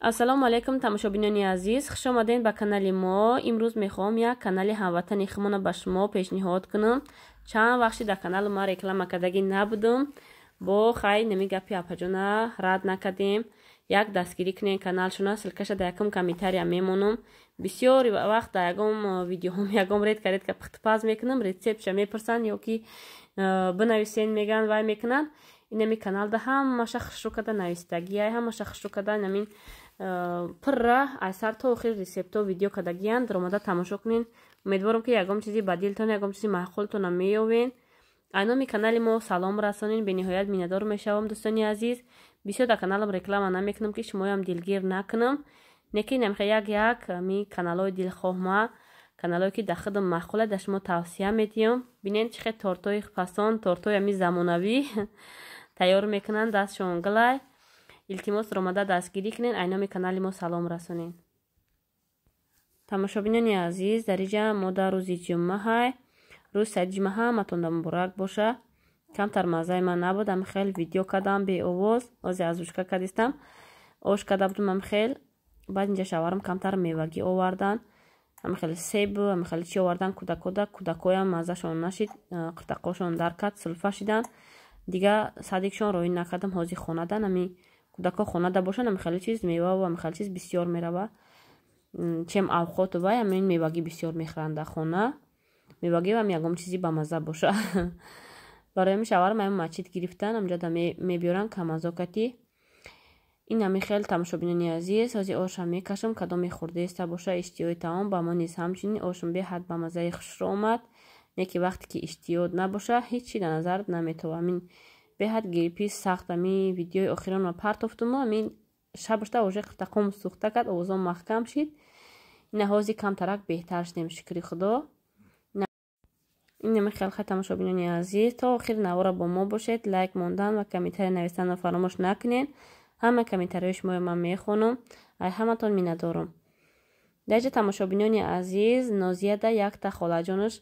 ассалому алайкум тамошобинони азиз, хуш омадед ба канали мо. имрӯз мехоҳам як канали ҳамватани худмона ба шумо пешниҳод кунам. чанд вақти дар канали мо реклама кардагӣ набудам. бо хай нами гапи апаҷона рад накардем. як дастгирӣ кунен каналшона, силкаша дар якум комментария мемонам. бисёри вақт дар ягон видеоҳом ягон редка пахтипаз мекунам, рецептша мепурсанд ё ки бинависен меган вай мекунанд. инами каналда ҳамаша хушрӯ када нависдагия, ҳамаша хушрӯ када намин пурра аз сар то охир рецепто видео кадагиянд. ромада тамошо кунен. умедворам ки ягон чизи ба дилтон, ягон чизи маъқултона меёвен. айноми канали мо салом расонин. бениҳоят миннатдор мешавам дӯстони азиз. бисёр дар каналам реклама намекунам ки шумоям дилгир накунам. неки намеха як ми каналои дилхоҳма, каналое ки дар худам маъқула дар шумо тавсия медиҳам. бинен чӣ хел тортои пасон, тортои ами замонавӣ тайёр мекунанд дастшон гилай. илтимос ромада дастгирӣ кунен, айноми канали мо салом расонен. тамошобинони азиз, дар инҷа мо дар рӯзи ҷумъа, рӯз сайди ҷумъа ҳаматон муборак боша. камтар маззаи ман набуд, амихел видео кардам беовоз, ози озвучка кардистам, ош карда будам амихел. баъд инҷа шаварам камтар мевагӣ овардан, амихел себу, амихел чи овардан кӯдакоям маззашон нашид, қиртақошон даркард, сулфа шидан. дига садикшон роин накардам, ҳози хонадан. ами кӯдако хонада бошанд, амихели чиз меваву амихели чиз бисёр мерава. чем авхоту вай амин мевагӣ бисёр мехӯранд дар хона. мевагӣ ва ягон чизи ба мазза боша. барои ами шаварам ами мачид гирифтан, амҷода мебиёранд камазокатӣ. ин амихел тамошобинони азиз, ҳози ошам мекашам, кадоме хурдеста боша иштиёи таом ба мо низ ҳамчунин ошам беҳад ба маззаи хушрӯ омад. неки вақте ки иштиёд набоша ҳеҷ чи дар назар наметова. амин беҳад гирипи сахт ами видеои охиронро партофтум. амин шабашта уже қиртақом сӯхта кард, овозом маҳкам шид. ина ҳози камтарак беҳтар шудем, шукри худо. ин намихел хай тамошобинони азиз, то охир навора бо мо бошед. лайк мондан ва комментария навистанро фаромӯш накунед. ҳама комментариҳои шуморо ман мехонам. ай ҳаматон миннатдорам. дар инҷа тамошобинони азиз, нозияда якта холаҷонаш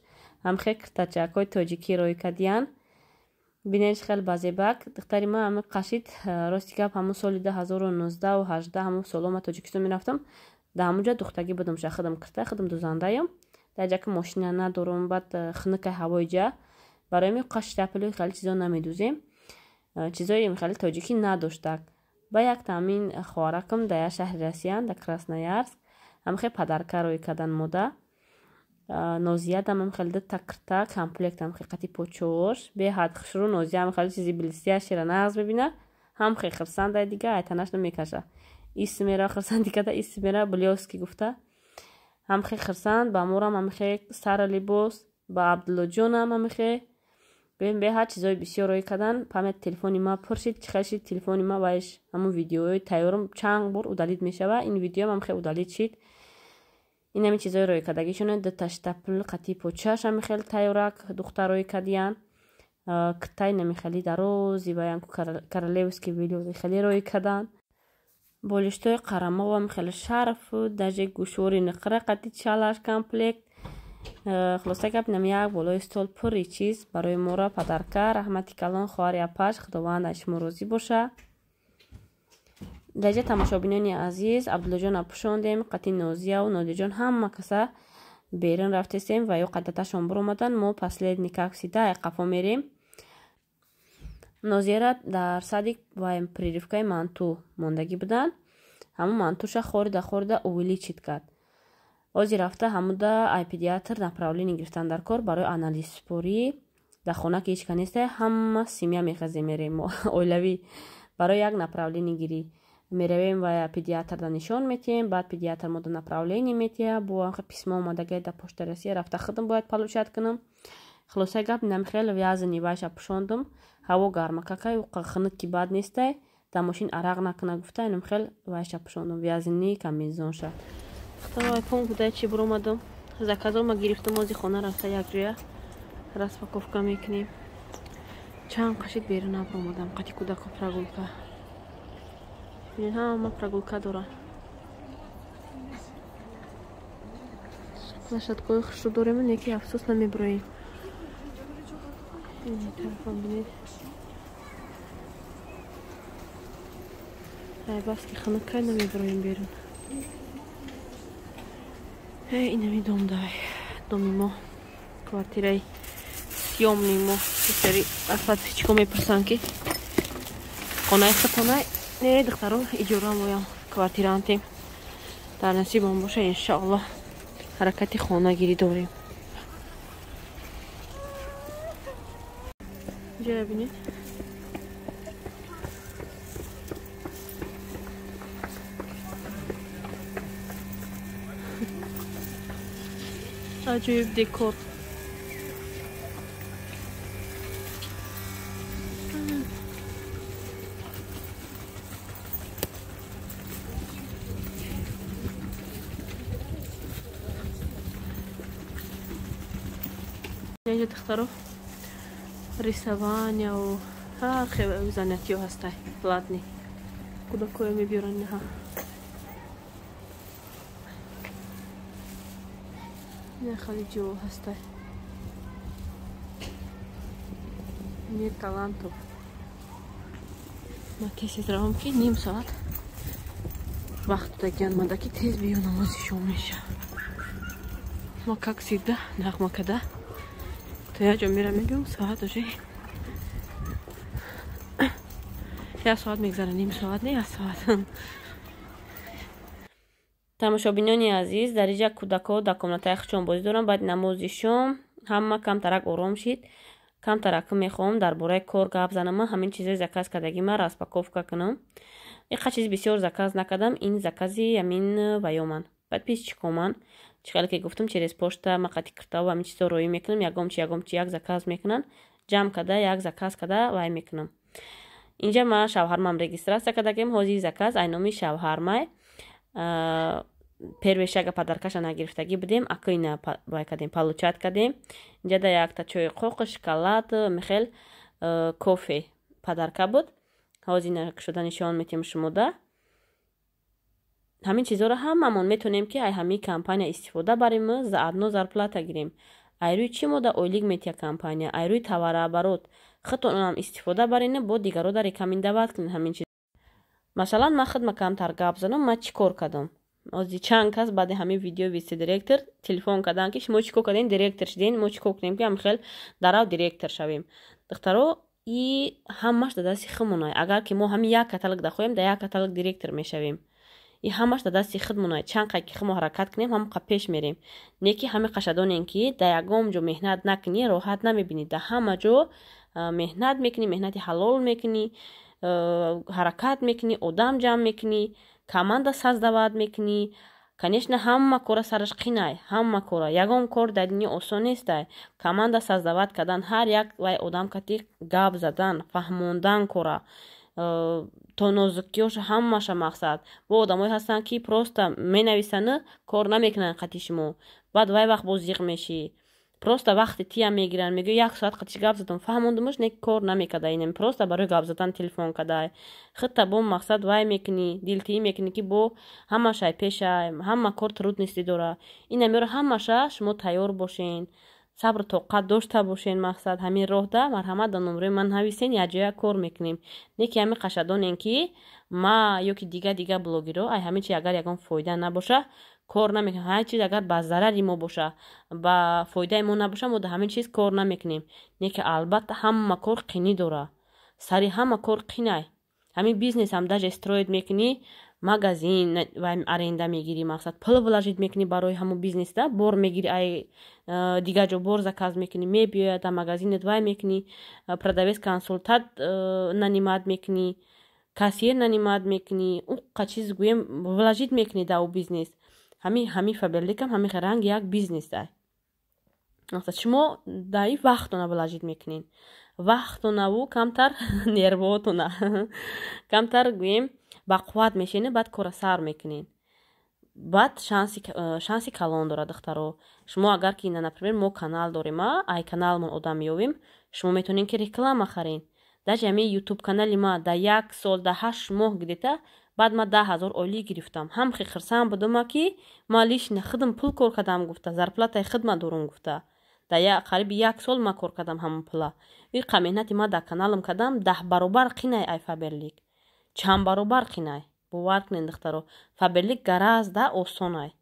ҳамхел киртачакҳои тоҷикӣ рой кардиянд. бинед хел базебак духтари ма ами қашид. рости гап ҳамун соли 2019-18 ҳамун соло ма тоҷикистон мерафтам. дар ҳамунҷа духтагӣ будам, шахидам кирта, худам дузандаям. дар инҷа ки мошина надорам, баъд хинукаи ҳавоиҷа. барои ами қашид апилои хеле чизо намедузем. чизои хеле тоҷикӣ надоштак. ба як тамин хоҳаракам дар як шаҳри Россиян, дар Красноярск, ҳамхел падарка рой кардан мода. нозиядам ҳамхел дата кирта, комплект ҳамхел қати почош, беҳад хушрӯ. нозия ҳамхел чизи билисия ширанағз бибина, ҳамхел хирсанда дига айтанаш намекаша. исмера хирсан дикада исмера Блёвский гуфта. ҳамхел хирсанд ба морам ҳамхел сара либос, ба Абдуллоҷонам ҳамхел беҳад чизои бисёр рой кардан. памяти телефони ма пуршид, чихел шид телефони ма вайш ҳамун видеои тайёрам чанд бор удалид мешава. ин видеоам ҳамхел удалид шид. ин ҳамин чизои рой кардагишона дата штапл қати почаш ҳамхел тайёрак духтар рой кардиян. киртай намихели дарози ваян королевский велёви хеле рой кардан. болиштои қарамов ҳамхел шарфу даже гӯшвори ниқра қати чалаш комплект. хулоса гап нами як болои стол пури чиз барои мора падарка. раҳмати калон хоҳари апаш, худованд аз шумо розӣ боша. дар инҷа тамошобинони азиз, Абдуллоҷона пӯшондем, қати нозияву нодиҷон ҳама каса берун рафтесем ва ё қаддаташон биромадан. мо последний как всегда қафо мерем. нозияра дар садик ва прерывкаи манту мондагӣ буданд. ҳамун мантуша хорида увеличит кард. ози рафта ҳамуда ай педиатр направление гирифтан дар кор барои анализ спорӣ. дар хона ки ҳечка неста, ҳама семья мехазе мерем мо оилавӣ барои як направление гирӣ меравем ва педиатрда нишон метиҳем. баъд педиатр мода направление метиҳа. бо письмо омадагӣ дар почта Россия рафта худам бояд получат кунам. хулоса гап намхел вязани вайша пӯшондам. ҳаво гарма какай хинук ки бад нестай, дар мошин арақ накуна гуфта намхел вайша пӯшондам. вязани комбинезонша хатавай пон кудай чи биромадам. заказома гирифтам, ози хона рафта якҷоя распаковка мекунем. чанд қашид берун набиромадам. қати кӯдако прогулка. бинед ҳама прогулка дорам. лашадгоҳи хушрӯ дорем, неки афсӯс намебироем. بس که خنکای نمیبریم بیرون. اینمی دوم دای دومی ما کوارتیرای سیومنی ما بسیاری اصلا چیکو میپرسن که خانه خطانه نه دخترو ایجورا مویم کوارتیران تیم در نصیب هم باشه انشاءالله حرکتی خانه گیری داریم. اینجا ببینید عجیب دکور. اینجا دخترو рисования و خیلی занятия هسته платні. کودکای میبیرن نه. نه خیلی جو هسته. نه талантов. ما کسی زرام که نیم ساعت وقت دادن ما دکی تیز بیو نمازی شو میشه. ما как всегда нахма когда то я же мира میگم ساعت уже یا ساعت میگذره نیم ساعت نه یا ساعت. тамошобинони азиз дар инҷа кӯдако дар комнатаи хушон бозӣ дорам. баъди намози шом ҳама камтарак ором шид. камтарак мехоҳам дар бораи кор гап занам. ҳамин чизои заказ кардагима распаковка кунам. иқа чиз бисёр заказ накардам. ин закази ҳамин ваёман подписчикоман. чихеле ки гуфтам через почта ма қатӣ киртаву ҳамин чизо роӣ мекунам. ягомчи як заказ мекунан. ҷамъ када як заказ када вай мекунам. инҷа ма шавҳармам регистрация кардагем. ҳозир заказ айноми шавҳармай перве шага падаркаша нагирифтагӣ будем акина вай кардем получат кардем. инҷа да якта чои қоқ шоколад михел кофе падарка буд. ҳозир шуда нишон метем шумода. ҳамин чизоро ҳамамон метонем ки ай ҳамин компания истифода барем заодно зарплата гирем. айрӯи чӣ мода ойлик метия компания айрӯи товарооборот худтонам истифода барем бо дигарода рекомендовать кунем ҳамин чиз. масалан ма худма камтар гап занам. ма чӣ кор кардам? ҳозир чанд кас баъди ҳамин видео вице директор телефон кардан ки шумо чӣ кор кардем директор шудем. мо чӣ кор кунем ки ҳамихел дарав директор шавем. духтаро и ҳамаш да дасти худмонай. агар ки мо ҳамин як каталог дахоҳем да як каталог директор мешавем. и ҳамаш да дасти худмонай. чанд қай ки худ мо ҳаракат кунем ҳамақа пеш мерем. не ки ҳамин қашадонем ки да ягом ҷо меҳнат накунӣ роҳат намебинӣ. да ҳама ҷо меҳнат мекунӣ меҳнати ҳалол мекунӣ ҳаракат мекунӣ одам ҷамъ мекунӣ команда создават мекунӣ. конечно ҳама кора сараш қинай. ҳама кора ягон кор дар дунё осон нестай. команда создават кардан ҳар як вай одам кати гап задан фаҳмондан кора то нозукиёша ҳамаша мақсад. бо одамое ҳастанд ки просто менависанд кор намекунанд қати шумо. баъд вай вақт боз зиқ мешӣ. просто вақти тия мегиранд мегӯ як соат қатиш гап задам фаҳмондумаш не кор намекарда. инем просто барои гап задан телефон карда худта бо мақсад вай мекунӣ дилтии мекунӣ ки бо ҳамашай пешай ҳама кор трудности дора. инамеро ҳамаша шумо тайёр бошен сабру тоқат дошта бошен. мақсад ҳамин роҳ да марҳамат дар номерои ман нависен якҷоя кор мекунем. не ки ҳамин қашадонем ки ма ё ки дига блогеро ай ҳамин чи агар ягон фоида набоша кор намекунем. ҳар чиз агар ба зарари мо боша ба фоидаи мо набоша мо да ҳамин чиз кор намекунем. не ки албатта ҳама кор қинӣ дора. сари ҳама кор қинай. ҳамин бизнес ҳам даже строит мекунӣ магазин вай аренда мегирӣ мақсад пул вложить мекунӣ барои ҳамун бизнес да бор мегирӣ ай дига ҷо бор заказ мекунӣ мебиёяд дар магазинет вай мекунӣ продавец консультант нанимат мекунӣ кассир нанимат мекунӣ уқа чиз гӯем вложить мекунӣ дар у бизнес. ҳамин фаберликам ҳамин ранг як бизнес дай. мақсад шумо даи вақтона вложить мекунин. вақтонаву камтар нервотона камтар гӯем бақувват мешинед баъд кора сар мекунин. баъд шанси калон дора духтаро. шумо агар ки например мо канал дорем ай каналмон одам меёвем шумо метонем ки реклама харин. даже ҳамин ютуб канали ма да 1 сол да 8 моҳ гидета баъд ма 10,000 ойлӣ гирифтам. ҳам хирсан будама ки ма лишна худам пул кор кардам гуфта зарплатаи худма дорум гуфта. да қариби 1 сол ма кор кардам ҳамон пула. иқа меҳнати ма дар каналам кардам 10 баробар қинай ай фаберлик. чанд баробар қинай. бовар кунед духтаро, фаберлик гараз да осонай.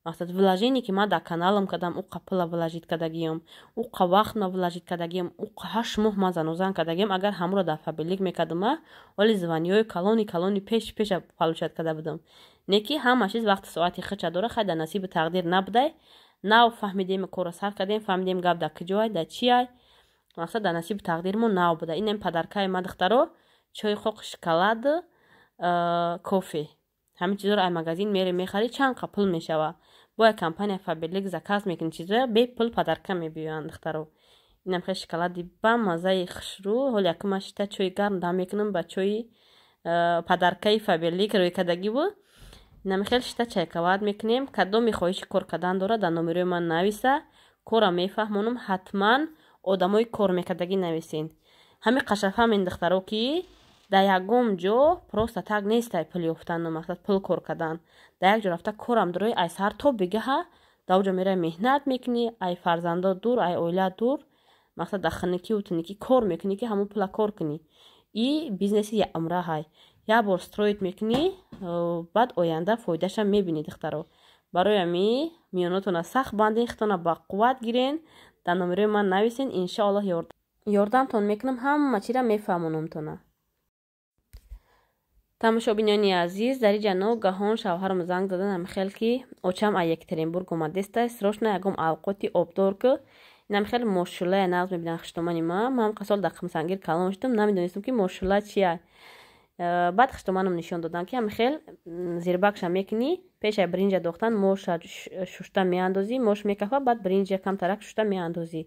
Мақсад вложение ки ма дар каналам кардам, уқа пула вложит кардагиам, уқа вақт ма вложит кардагиам, уқа 8 моҳ ма занозан кардагиам, агар ҳамро дар фаберлик мекардама, оли званиёи калони пеша получат карда будам. Неки ҳама чиз вақти соати хича дора, хай дар насиби тақдир набудай. Нав фаҳмидем корро сар кардем, фаҳмидем гап дар киҷоай, дар чиай. Мақсад дар насиби тақдир мо нав буда. Инем падаркаи ма духтаро, чойи хоқ, шоколад, кофе. ҳамин чизро ай магазин мере мехари, чанд қа пул мешава. Боя компания фаберлик заказ мекунӣ, чизро бе пул падарка мебиёянд духтаро. Инам хел шоколади ба маззаи хушрӯ. Ҳол якума шита чойи гарм дам мекунам ба чойи падаркаи фаберлик рӯйкадагӣ бу. Инам хел шита чайкавад мекунем. Кадоми хоҳиши кор кардан дора, дар номерои ман нависа. Кора мефаҳмонам, ҳатман одамои кор мекардагӣ нависен. Ҳамин қашафҳамин духтаро ки дар ягон ҷо просто так нестай пул ёфтан, мақсад пул кор кардан. Дар як ҷо рафта корам дорой, ай сар то бигаҳа дар оҷо мерай меҳнат мекунӣ, ай фарзандо дур, ай оила дур. Мақсад дар хинукиву тунукӣ кор мекунӣ ки ҳамон пула кор кунӣ. И бизнеси якумра ҳай. Як бор строит мекунӣ, баъд оянда фоидаша мебинӣ духтаро. Барои ҳамин миёнотона сахт банден, хитона ба қувват гирен, дар номерои ман нависен, иншоаллоҳ ёрдамтон мекунам, ҳама чира мефаҳмонамтона. тамошобинони азиз, дар инҷа ногаҳон шавҳарам занг задан, намихел ки очам а Екатеринбург омадестай, срочно ягон авқоти обдор ки намихел мошулая нағз мебинам хиштомани ма. Ман қасол дар қимсангир калон шудам, намедонистам ки мошула чия. Баъд хиштоманам нишон додам ки намихел зирбакша мекунӣ, пешай бринҷа дохтан, моша шушта меандозӣ, мош мекафа, баъд бринҷа камтарак шушта меандозӣ.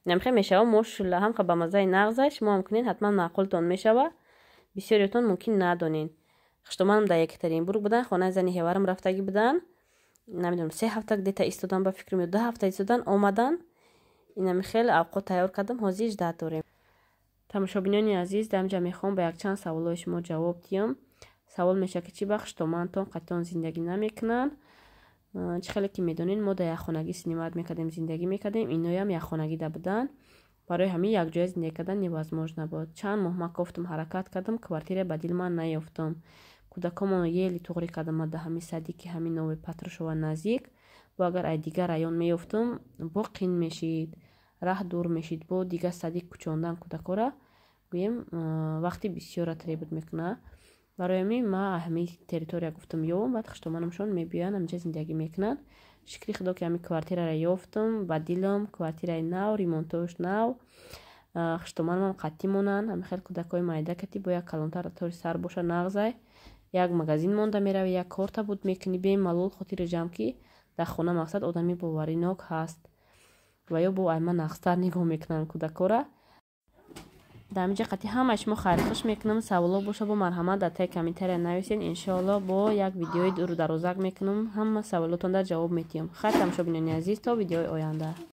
намихел мешава мошула ҳамқа ба маззаи нағзай, шумоам кунед, ҳатман маъқултон мешава. бисёриятон мумкин надонен. хиштоманам дар Екатеринбург будан, хонаи зани ҳеварам рафтагӣ будан. намедонам 3 ҳафта где-то истодан ба фикрам, ё 2 ҳафта истодан омадан. инами хел авқот тайёр кардам, ҳозир ждат дорем. тамошобинони азиз, дар инҷа мехоҳам ба якчанд саволҳои шумо ҷавоб диҳам. савол мешавад ки чӣ вақт хиштомантон қаттон зиндагӣ намекунанд? чӣ хеле ки медонед, мо дар якхонагӣ синимат мекардем, зиндагӣ мекардем. иноям якхонагида буданд. барои ҳамин якҷоя зиндагӣ кардан невозможно буд. чанд моҳ ман кофтум ҳаракат кардам, квартира ба дил ман наёфтам. кӯдакомон ели туғри кардам дар ҳамин садди ки ҳамин Нови Патрушова наздик. бо агар ай дигар раён меёфтам, бо қин мешид, раҳ дур мешид, бо дигар садди кучондан кӯдакора гӯем вақти бисёра требут мекуна. барои ҳамин ма ҳамин территория гуфтам ёвам, баъд хиштоманамшон мебиёянд, ҳаминҷа зиндагӣ мекунанд. шукри худо ки ҳамин квартираро ёфтам, ба дилам, квартираи нав, ремонтош нав. хиштоманам қаттӣ монанд, ҳамин хел кӯдакои майдакати бо як калонтар тори сар боша нағзай. як магазин монда мерави, як корта буд мекунӣ, бемалол хотири ҷамъ ки дар хона мақсад одами боваринок ҳаст. ва ё бо айма нағзтар нигоҳ мекунанд кӯдакора. дар ҳаминҷа қаттӣ ҳамаи шумо хайрхуш мекунам. саволо боша бо марҳамат дар таи комментария нависен. иншоаллоҳ бо як видеои дурударозак мекунам, ҳама саволотонда ҷавоб медиҳам. хайр, тамошобинони азиз, то видеои оянда.